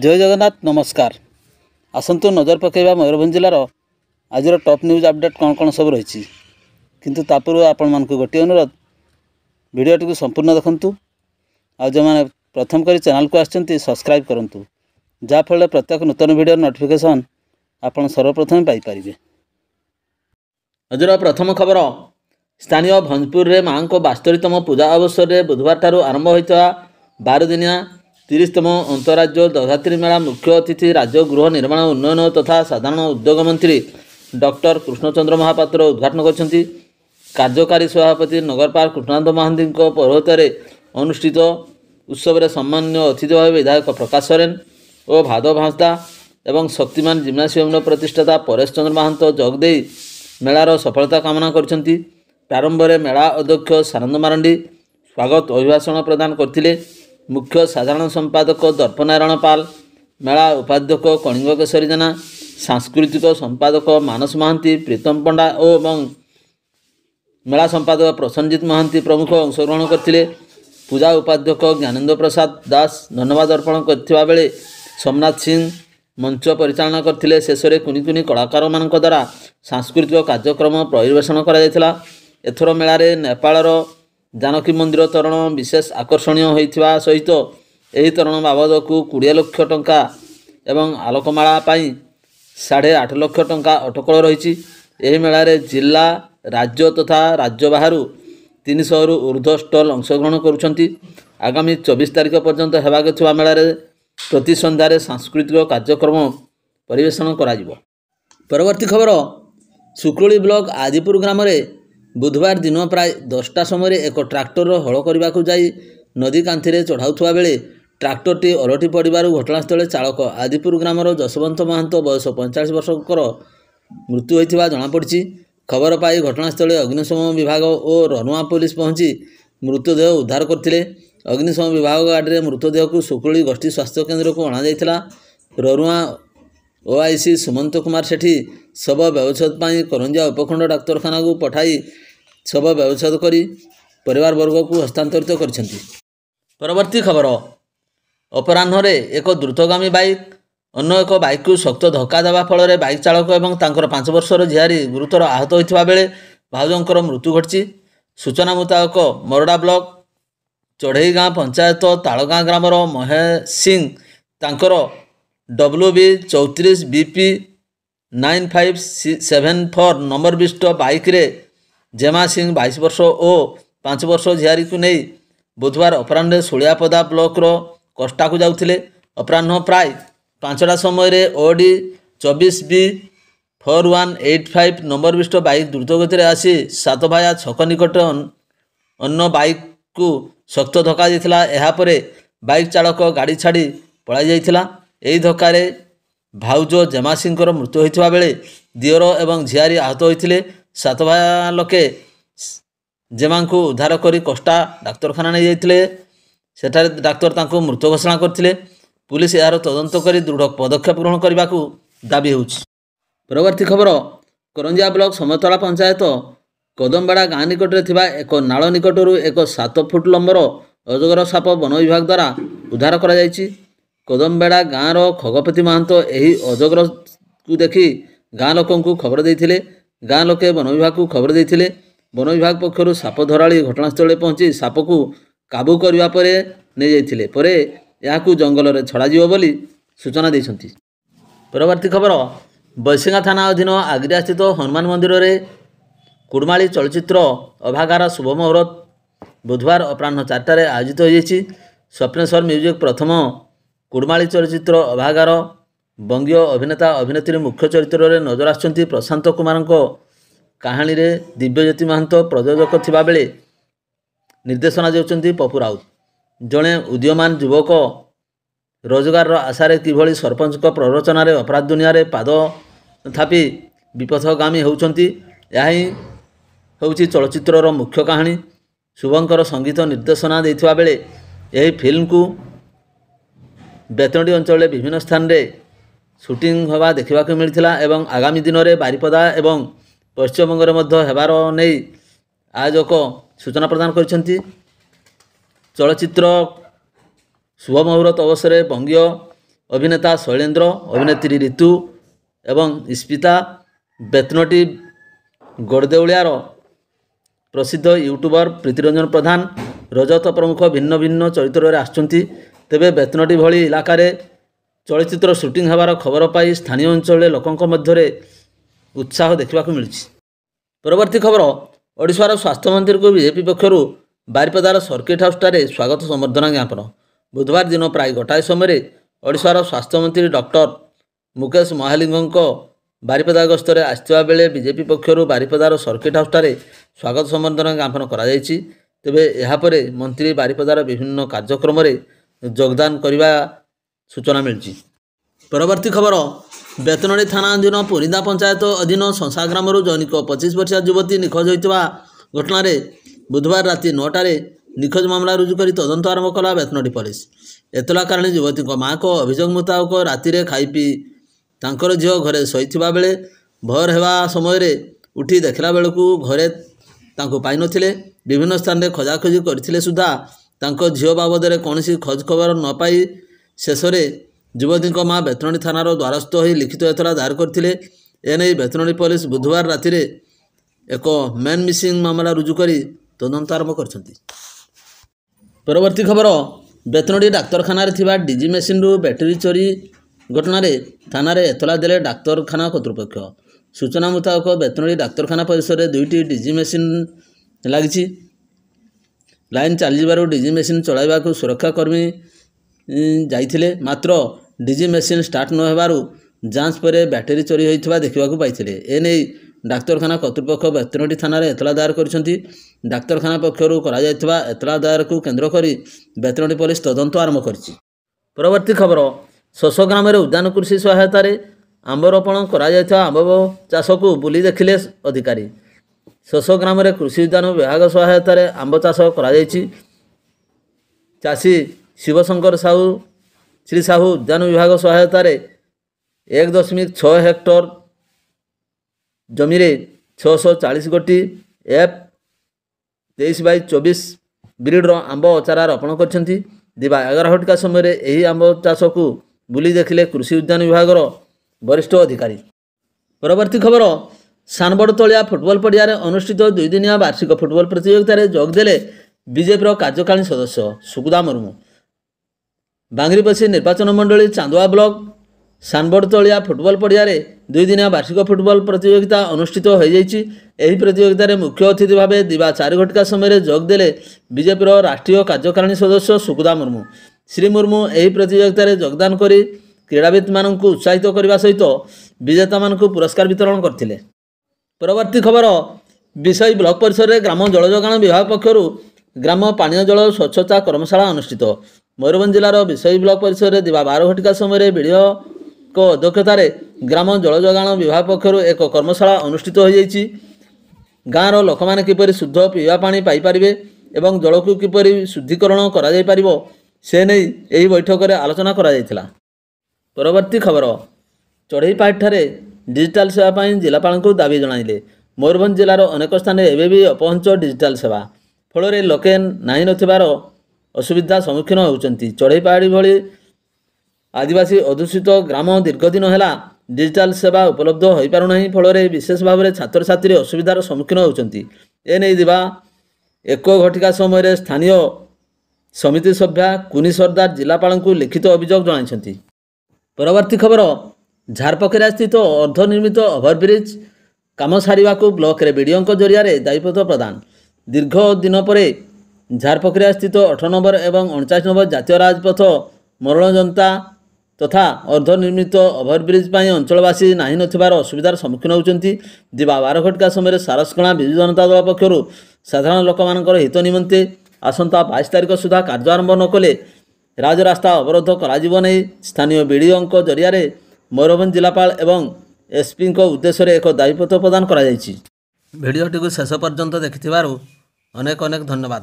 जय जगन्नाथ नमस्कार। आसतु नजर पकेबा मयूरभंज जिलार आज टॉप न्यूज अपडेट कौन कौन सब रही किंतु तापूर्व आपण मानक गोटे अनुरोध वीडियोटी को संपूर्ण देखंतु आ जो मैंने प्रथम करी चैनल को आछंती सब्सक्राइब करंतु जाफल प्रत्येक नूतन वीडियो नोटिफिकेशन आपण सर्वप्रथम पाई परिबे। आज प्रथम खबर स्थानीय भंजपुर रे मां को 72तम पूजा अवसर में बुधवार ठारू आरंभ होता 12 दिनिया 30तम अंतर्राज्य दधात्री मेला मुख्य अतिथि राज्य गृह निर्माण उन्नयन तथा साधारण उद्योग मंत्री डॉक्टर कृष्णचंद्र महापात्र उद्घाटन करछंती। कार्यकारी सभापति नगरपाल कृष्णानंद महांती पौरोहित्य अनुष्ठित उत्सव में सम्मान्य अतिथि भाव विधायक प्रकाश सोरेन और भादव भांसदा एवं शक्तिमान जिम्नासियम प्रतिष्ठाता परेश चंद्र महांत जोगदे मेलार सफलता कामना करछंती। प्रारंभ में मेला अध्यक्ष सानंद मारंडी स्वागत अभिभाषण प्रदान करथिले। मुख्य साधारण संपादक दर्पनारायण पाल, मेला उपाध्यक्ष कलिंग केशरी जेना, सांस्कृतिक संपादक मानस महांती, प्रीतम पंडा और मेला संपादक प्रसन्नजीत महांती प्रमुख अंशग्रहण करथिले। पूजा उपाध्यक्ष ज्ञानेन्द्र प्रसाद दास धन्यवाद अर्पण करथिबा बेले सोमनाथ सिंह मंच परिचालना करथिले। शेष में कुनि कुनि कलाकार मानक द्वारा सांस्कृतिक कार्यक्रम परिवेषण करा जायतिला। एथर मेलारे नेपालर जानकी मंदिर तोरण विशेष आकर्षणीय होइथिबा सहित एही तोरण बाबद को 20 लाख टंका एवं आलोकमाला पाई 8.5 लाख टंका अटकल रही। एही मेलारे जिला राज्य तथा राज्य बाहर 300 रु ऊर्ध्व स्टल अंशग्रहण करुछंती। आगामी 24 तारिख पर्यंत हेबाके थिबा मेलारे प्रति संध्यारे सांस्कृतिक कार्यक्रम परिवेषण करा जिवो। परवर्ती खबर सुकुली ब्लॉक आदिपुर ग्राम रे बुधवार दिन प्राय 10टा समय एक ट्राक्टर हल करने को जाई नदी कांथी चढ़ाऊा बेले ट्राक्टरटी ओलटी पड़ार घटनास्थल चालक आदिपुर ग्रामर जसवंत महांत बयस 45 वर्षकर मृत्यु होता जमापड़ी। खबर पाई घटनास्थल अग्निशम विभाग और रनुआ पुलिस पहुंची मृतदेह उद्धार करते। अग्निशम विभाग गाड़ी में मृतदेह को सुकुली गोष्ठी स्वास्थ्य केन्द्र को अणाई। रनुआ ओआईसी सुमंत कुमार सेठी शव व्यवच्छेद पर करंजिया उपखंड डाक्तखाना को पठाई शव व्यवच्छेद कर परिवार वर्ग को हस्तांतरित करछंती। परवर्ती खबर अपराह्न एक द्रुतगामी बाइक अन्य एक बाइक को शक्त धक्का देवा फल बाइक चालक और तांकर 5 वर्षर झियारी गुरुतर आहत होता बेले भाउजंकर मृत्यु घटी। सूचना मुताबक मरडा ब्लॉक चढ़ई गाँ पंचायत तालगाँ ग्रामर महेश सिंह तांकर WB 34 BP 9574 नंबर विशिष्ट बाइक रे जेमा सिंह 22 वर्ष और 5 वर्ष झियारी को नहीं बुधवार अपराह्न सुलियापदा ब्लॉक रो कष्टा को जाउथिले। अपराह्न प्राय 5टा समय OD 24B 4185 नंबर विशिष्ट बाइक द्रुतगति में आसी सातभाया छक निकट अन्य बाइक को शक्त धक्का देथिला। एहापरे बाइक चालक गाड़ी छाड़ी पलाई जाइथिला। एही धक्कार भाउज जेमा सिंह मृत्यु होता बेले दियर एवं झियारी आहत होते। सातभाया लोके जेमा को उद्धार कर कष्टा डाक्तखाना नहीं जाइथिले। सेठारे डाक्तर तांको मृत घोषणा करथिले। पुलिस यार तदंत कर दृढ़ पदक्षेप ग्रहण करने को दाबी होउछि। परवर्ती खबर करंजिया ब्लॉक समतला पंचायत कदमबाड़ा गाँ निकट में थिबा एक नाल निकटरू एक 7 फुट लंबर अजगर साप वन विभाग द्वारा उद्धार करा जायछि। कदमबेड़ा गाँव खगपति महांत यही अजगर को देखी गाँ लोक खबर देते। गाँ लोके वन विभाग को खबर देते। वन विभाग पक्षर साप धराली घटनास्थल पहुंची साप को काबू करने पर नहीं जाइथिले। परे याकू जंगल में छड़ा जीव बोली सूचना देछंती। परवर्ती खबर बैसिंगा थाना अधीन आग्रिया स्थित हनुमान मंदिर रे कुड़माली चलचित्र अभागार शुभ मुहूर्त बुधवार अपराह्न 4टारे आयोजित हो जाइछि। स्वप्नेश्वर म्यूजिक प्रथम कुड़माली चलचित्र अभागार बंगीय अभिनेता अभिनेत्री मुख्य चरित्र रे नजर आछंती प्रशांत कुमार कहानी रे दिव्यज्योति महांत प्रयोजक थिबा बेले निर्देशना देउछंती पप्पू राउत। जड़े उदीयमान युवक रोजगार आशारे किभली सरपंच प्ररोचन अपराध दुनिया रे पाद थापी विपथगामी होउछंती यही होउछि चलचित्रर मुख्य कहानी। शुभंकर संगीत निर्देशना देथिबा बेले यही फिल्म को बेतनडी अंचल विभिन्न स्थान रे शूटिंग होगा देखा मिलता एवं आगामी दिन में बारिपदा एवं पश्चिमबंग में हेबार नहीं आयोजक सूचना प्रदान करछंती। चलचित्र शुभ मुहूर्त अवसर बंगीय ଅଭିନେତା ଶୈଳେନ୍ଦ୍ର, ଅଭିନେତ୍ରୀ ରିତୁ ଏବଂ ଇସ୍ପିତା। ବେତନଟି ଗଡ଼ଦେଉଳିଆର ପ୍ରସିଦ୍ଧ ୟୁଟ୍ୟୁବର ପ୍ରୀତିରଞ୍ଜନ ପ୍ରଧାନ, ରଜତ ପ୍ରମୁଖ ଭିନ୍ନ ଭିନ୍ନ ଚରିତ୍ରରେ ଆସୁଛନ୍ତି। ତେବେ ବେତନଟି ଭଳି ଇଲାକାରେ ଚଳଚ୍ଚିତ୍ର ସୁଟିଂ ହେବାର ଖବର ପାଇ ସ୍ଥାନୀୟ ଅଞ୍ଚଳରେ ଲୋକଙ୍କ ମଧ୍ୟରେ ଉତ୍ସାହ ଦେଖିବାକୁ ମିଳିଛି। ପରବର୍ତ୍ତୀ ଖବର, ଓଡ଼ିଶାର ସ୍ୱାସ୍ଥ୍ୟମନ୍ତ୍ରୀଙ୍କୁ ବିଜେପି ପକ୍ଷରୁ ବାରିପଦାର ସର୍କିଟ ହାଉସଠାରେ ସ୍ୱାଗତ ସମ୍ବର୍ଦ୍ଧନା ଜ୍ଞାପନ। ବୁଧବାର ଦିନ ପ୍ରାୟ ଗୋଟାଏ ସମୟରେ ଓଡ଼ିଶାର ସ୍ୱାସ୍ଥ୍ୟମନ୍ତ୍ରୀ ଡକ୍ଟର ମୁକେଶ ମହାଲିଙ୍ଗଙ୍କ ବାରିପଦା ଗସ୍ତରେ ଆସିଥିବା ବେଳେ ବିଜେପି ପକ୍ଷରୁ ବାରିପଦାର ସର୍କିଟ ହାଉସଠାରେ ସ୍ୱାଗତ ସମ୍ବର୍ଦ୍ଧନା ଜ୍ଞାପନ କରାଯାଇଛି। ତେବେ ଏହାପରେ ମନ୍ତ୍ରୀ ବାରିପଦାର ବିଭିନ୍ନ କାର୍ଯ୍ୟକ୍ରମରେ ଯୋଗଦାନ କରିବା ସୂଚନା ମିଳିଛି। ପରବର୍ତ୍ତୀ ଖବର, ବେତନଟି ଥାନା ଅଧୀନ ପୁରିନ୍ଦା ପଞ୍ଚାୟତ ଅଧୀନ ସଂସା ଗ୍ରାମରୁ ଜୈନିକ 25 ବର୍ଷିଆ ଯୁବତୀ ନିଖୋଜ ହୋଇଥିବା ଘଟଣାରେ ବୁଧବାର ରାତି 9ଟାରେ ନିଖୋଜ ମାମଲା ରୁଜୁ କରି ତଦନ୍ତ ଆରମ୍ଭ କଲା ବେତନଟି ପୋଲିସ। ଏତଲା କାରଣୀ ଯୁବତୀଙ୍କ ମାଆଙ୍କ ଅଭିଯୋଗ ମୁତାବକ ରାତିରେ ଖାଇ ପିଇ ତାଙ୍କର ଝିଅ ଘରେ ଶୋଇଥିବା ବେଳେ ଭୋର ହେବା ସମୟରେ ଉଠି ଦେଖିଲା ବେଳକୁ ଘରେ ତାଙ୍କୁ ପାଇନଥିଲେ। ବିଭିନ୍ନ ସ୍ଥାନରେ ଖୋଜାଖୋଜି କରିଥିଲେ ସୁଦ୍ଧା ତାଙ୍କ ଝିଅ ବାବଦରେ କୌଣସି ଖୋଜ ଖବର ନ ପାଇ ଶେଷରେ ଯୁବତୀଙ୍କ ମା ବେତନଟି ଥାନାର ଦ୍ୱାରସ୍ଥ ହୋଇ ଲିଖିତ ଏତଲା ଦାୟର କରିଥିଲେ। ଏନେଇ ବେତନଟି ପୋଲିସ ବୁଧବାର ରାତିରେ ଏକ ମେନ୍ ମିସିଂ ମାମଲା ରୁଜୁ କରି ତଦନ୍ତ ଆରମ୍ଭ କରିଛନ୍ତି। ପରବର୍ତ୍ତୀ ଖବର, ବେତନଟି ଡାକ୍ତରଖାନାରେ ଥିବା ଡିଜି ମେସିନ୍ରୁ ବ୍ୟାଟେରୀ ଚୋରି ଘଟଣାରେ ଥାନାରେ ଏତଲା ଦେଲେ ଡାକ୍ତରଖାନା କର୍ତ୍ତୃପକ୍ଷ। ସୂଚନା ମୁତାବକ ବେତନଟି ଡାକ୍ତରଖାନା ପରିସରରେ 2ଟି ଡିଜି ମେସିନ୍ ଲାଗିଛି। ଲାଇନ୍ ଚାଲିଯିବାରୁ ଡିଜି ମେସିନ୍ ଚଳାଇବାକୁ ସୁରକ୍ଷାକର୍ମୀ ଯାଇଥିଲେ, ମାତ୍ର ଡିଜି ମେସିନ୍ ଷ୍ଟାର୍ଟ ନ ହେବାରୁ ଯାଞ୍ଚ ପରେ ବ୍ୟାଟେରୀ ଚୋରି ହୋଇଥିବା ଦେଖିବାକୁ ପାଇଥିଲେ। ଏନେଇ ଡାକ୍ତରଖାନା କର୍ତ୍ତୃପକ୍ଷ ବେତନଟି ଥାନାରେ ଏତଲା ଦାୟର କରିଛନ୍ତି। ଡାକ୍ତରଖାନା ପକ୍ଷରୁ କରାଯାଇଥିବା ଏତଲା ଦାୟରକୁ କେନ୍ଦ୍ର କରି ବେତନଟି ପୋଲିସ ତଦନ୍ତ ଆରମ୍ଭ କରିଛି। ପରବର୍ତ୍ତୀ ଖବର, ଶୋଷ ଗ୍ରାମରେ ଉଦ୍ୟାନ କୃଷି ସହାୟତାରେ ଆମ୍ବ ରୋପଣ କରାଯାଇଥିବା ଆମ୍ବ ଚାଷକୁ ବୁଲି ଦେଖିଲେ ଅଧିକାରୀ। ଶୋଷ ଗ୍ରାମରେ କୃଷି ଉଦ୍ୟାନ ବିଭାଗ ସହାୟତାରେ ଆମ୍ବ ଚାଷ କରାଯାଇଛି। ଚାଷୀ ଶିବଶଙ୍କର ସାହୁ, ଶ୍ରୀ ସାହୁ ଉଦ୍ୟାନ ବିଭାଗ ସହାୟତାରେ 1.6 ହେକ୍ଟର ଜମିରେ 640 ଗୋଟି F23/24 ବ୍ରିଡ୍ର ଆମ୍ବ ଚାରା ରୋପଣ କରିଛନ୍ତି। ଦିବା 11 ଘଟିକା ସମୟରେ ଏହି ଆମ୍ବ ଚାଷକୁ ବୁଲି ଦେଖିଲେ କୃଷି ଉଦ୍ୟାନ ବିଭାଗର ବରିଷ୍ଠ ଅଧିକାରୀ। ପରବର୍ତ୍ତୀ ଖବର, ସାନବଡ଼ତଳିଆ ଫୁଟବଲ ପଡ଼ିଆରେ ଅନୁଷ୍ଠିତ 2 ଦିନିଆ ବାର୍ଷିକ ଫୁଟବଲ ପ୍ରତିଯୋଗିତାରେ ଯୋଗ ଦେଲେ ବିଜେପିର କାର୍ଯ୍ୟକାରିଣୀ ସଦସ୍ୟ ସୁକୁଦା ମୁର୍ମୁ। ବାଙ୍ଗିରିପୋଷି ନିର୍ବାଚନ ମଣ୍ଡଳୀ ଚାନ୍ଦୁଆ ବ୍ଲକ ସାନବଡ଼ତଳିଆ ଫୁଟବଲ ପଡ଼ିଆରେ 2 ଦିନିଆ ବାର୍ଷିକ ଫୁଟବଲ ପ୍ରତିଯୋଗିତା ଅନୁଷ୍ଠିତ ହୋଇଯାଇଛି। ଏହି ପ୍ରତିଯୋଗିତାରେ ମୁଖ୍ୟ ଅତିଥି ଭାବେ ଦିବା 4 ଘଟିକା ସମୟରେ ଯୋଗ ଦେଲେ ବିଜେପିର ରାଷ୍ଟ୍ରୀୟ କାର୍ଯ୍ୟକାରିଣୀ ସଦସ୍ୟ ସୁକୁଦା ମୁର୍ମୁ। ଶ୍ରୀ ମୁର୍ମୁ ଏହି ପ୍ରତିଯୋଗିତାରେ ଯୋଗଦାନ କରି କ୍ରୀଡ଼ାବିତମାନଙ୍କୁ ଉତ୍ସାହିତ କରିବା ସହିତ ବିଜେତାମାନଙ୍କୁ ପୁରସ୍କାର ବିତରଣ କରିଥିଲେ। ପରବର୍ତ୍ତୀ ଖବର, ବିଷଇ ବ୍ଲକ ପରିସରରେ ଗ୍ରାମ ଜଳ ଯୋଗାଣ ବିଭାଗ ପକ୍ଷରୁ ଗ୍ରାମ ପାନୀୟ ଜଳ ସ୍ୱଚ୍ଛତା କର୍ମଶାଳା ଅନୁଷ୍ଠିତ। ମୟୂରଭଞ୍ଜ ଜିଲ୍ଲାର ବିଷଇ ବ୍ଲକ ପରିସରରେ ଦିବା 12 ଘଟିକା ସମୟରେ ବିଡ଼ିଓଙ୍କ ଅଧ୍ୟକ୍ଷତାରେ ଗ୍ରାମ ଜଳ ଯୋଗାଣ ବିଭାଗ ପକ୍ଷରୁ ଏକ କର୍ମଶାଳା ଅନୁଷ୍ଠିତ ହୋଇଯାଇଛି। ଗାଁର ଲୋକମାନେ କିପରି ଶୁଦ୍ଧ ପିଇବା ପାଣି ପାଇପାରିବେ ଏବଂ ଜଳକୁ କିପରି ଶୁଦ୍ଧିକରଣ କରାଯାଇପାରିବ ସେ ନେଇ ଏହି ବୈଠକରେ ଆଲୋଚନା କରାଯାଇଥିଲା। ପରବର୍ତ୍ତୀ ଖବର, ଚଢ଼େଇପାହାଡ଼ଠାରେ ଡିଜିଟାଲ ସେବା ପାଇଁ ଜିଲ୍ଲାପାଳଙ୍କୁ ଦାବି ଜଣାଇଲେ। ମୟୂରଭଞ୍ଜ ଜିଲ୍ଲାର ଅନେକ ସ୍ଥାନରେ ଏବେ ବି ଅପହଞ୍ଚ ଡିଜିଟାଲ ସେବା, ଫଳରେ ଲୋକେ ନାହିଁ ନଥିବାର ଅସୁବିଧା ସମ୍ମୁଖୀନ ହେଉଛନ୍ତି। ଚଢ଼େଇପାହାଡ଼ି ଭଳି ଆଦିବାସୀ ଅଧ୍ୟୁଷିତ ଗ୍ରାମ ଦୀର୍ଘଦିନ ହେଲା ଡିଜିଟାଲ ସେବା ଉପଲବ୍ଧ ହୋଇପାରୁନାହିଁ, ଫଳରେ ବିଶେଷ ଭାବରେ ଛାତ୍ରଛାତ୍ରୀ ଅସୁବିଧାର ସମ୍ମୁଖୀନ ହେଉଛନ୍ତି। ଏନେଇ ଦିବା 1 ଘଟିକା ସମୟରେ ସ୍ଥାନୀୟ ସମିତି ସଭ୍ୟା କୁନି ସର୍ଦ୍ଦାର ଜିଲ୍ଲାପାଳଙ୍କୁ ଲିଖିତ ଅଭିଯୋଗ ଜଣାଇଛନ୍ତି। ପରବର୍ତ୍ତୀ ଖବର, ଝାରପୋଖରିଆ ସ୍ଥିତ ଅର୍ଦ୍ଧନିର୍ମିତ ଓଭରବ୍ରିଜ୍ କାମ ସାରିବାକୁ ବ୍ଲକରେ ବିଡ଼ିଓଙ୍କ ଜରିଆରେ ଦାୟିତ୍ୱ ପ୍ରଦାନ। ଦୀର୍ଘ ଦିନ ପରେ ଝାରପୋଖରିଆ ସ୍ଥିତ 18 ନମ୍ବର ଏବଂ 49 ନମ୍ବର ଜାତୀୟ ରାଜପଥ ମରଣଜନ୍ତା ତଥା ଅର୍ଦ୍ଧନିର୍ମିତ ଓଭରବ୍ରିଜ୍ ପାଇଁ ଅଞ୍ଚଳବାସୀ ନାହିଁ ନଥିବାର ଅସୁବିଧାର ସମ୍ମୁଖୀନ ହେଉଛନ୍ତି। ଦିବା 12 ଘଟିକା ସମୟରେ ସାରସକଣା ବିଜୁ ଜନତା ଦଳ ପକ୍ଷରୁ ସାଧାରଣ ଲୋକମାନଙ୍କର ହିତ ନିମନ୍ତେ ଆସନ୍ତା 22 ତାରିଖ ସୁଦ୍ଧା କାର୍ଯ୍ୟ ଆରମ୍ଭ ନ କଲେ ରାଜରାସ୍ତା ଅବରୋଧ କରାଯିବ ନେଇ ସ୍ଥାନୀୟ ବିଡ଼ିଓଙ୍କ ଜରିଆରେ ମୟୂରଭଞ୍ଜ ଜିଲ୍ଲାପାଳ ଏବଂ ଏସ୍ପିଙ୍କ ଉଦ୍ଦେଶ୍ୟରେ ଏକ ଦାୟିତ୍ୱ ପ୍ରଦାନ କରାଯାଇଛି। ଭିଡ଼ିଓଟିକୁ ଶେଷ ପର୍ଯ୍ୟନ୍ତ ଦେଖିଥିବାରୁ ଅନେକ ଅନେକ ଧନ୍ୟବାଦ।